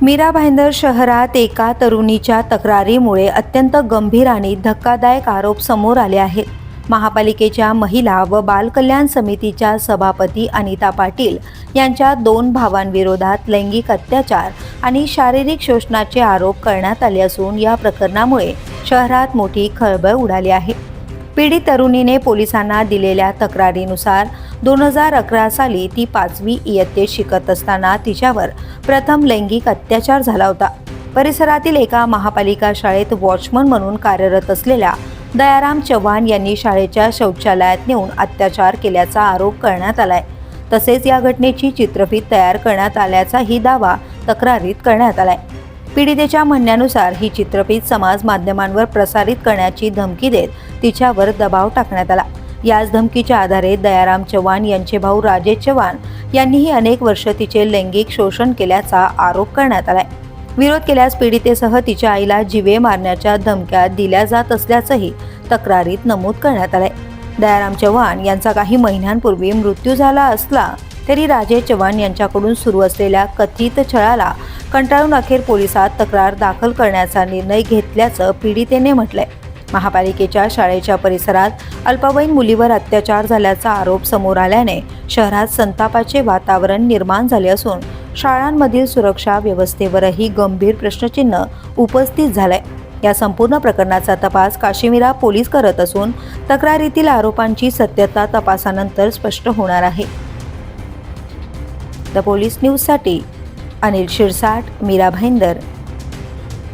मीरा भाईंदर शहरात एका तरुणीच्या तक्रारीमुळे अत्यंत गंभीर आणि धक्कादायक आरोप समोर आले आहेत. महापालिकेच्या महिला व बाल कल्याण समितीच्या सभापती अनिता पाटील यांच्या 2 भावांविरोधात लैंगिक अत्याचार आणि शारीरिक शोषणाचे आरोप करण्यात आले असून या प्रकरणामुळे शहरात मोठी खळबळ उडाली आहे. पीडित तरुणीने पोलिसांना दिलेल्या तक्रारीनुसार 2011 साली ती 5वी इयत्तेत शिकत असताना तिच्यावर प्रथम लैंगिक अत्याचार झाला होता. परिसरातील एका महापालिका शाळेत वॉचमन म्हणून कार्यरत असलेल्या दयाराम चव्हाण यांनी शाळेच्या शौचालयात नेऊन अत्याचार केल्याचा आरोप करण्यात आलाय. तसेच या घटनेची चित्रफीत तयार करण्यात आल्याचाही दावा तक्रारीत करण्यात आलाय. पीडितेच्या म्हणण्यानुसार ही चित्रफीत समाज माध्यमांवर प्रसारित करण्याची धमकी देत तिच्यावर दबाव टाकण्यात आला. याच धमकीच्या आधारे दयाराम चव्हाण यांचे भाऊ राजेश चव्हाण यांनीही अनेक वर्ष तिचे लैंगिक शोषण केल्याचा आरोप करण्यात आलाय. विरोध केल्यास पीडितेसह तिच्या आईला जीवे मारण्याच्या धमक्या दिल्या जात असल्याचंही तक्रारीत नमूद करण्यात आलंय. दयाराम चव्हाण यांचा काही महिन्यांपूर्वी मृत्यू झाला असला तरी राजेश चव्हाण यांच्याकडून सुरू असलेल्या कथित छळाला कंटाळून अखेर पोलिसात तक्रार दाखल करण्याचा निर्णय घेतल्याचं पीडितेने म्हटलंय. महापालिकेच्या शाळेच्या परिसरात अल्पवयीन मुलीवर अत्याचार झाल्याचा आरोप समोर आल्याने शहरात संतापाचे वातावरण निर्माण झाले असून शाळांमधील सुरक्षा व्यवस्थेवरही गंभीर प्रश्नचिन्ह उपस्थित झालंय. या संपूर्ण प्रकरणाचा तपास काश्मीरा पोलीस करत असून तक्रारीतील आरोपांची सत्यता तपासानंतर स्पष्ट होणार आहे. द पोलीस न्यूजसाठी अनिल शिरसाट, मीरा भाईंदर.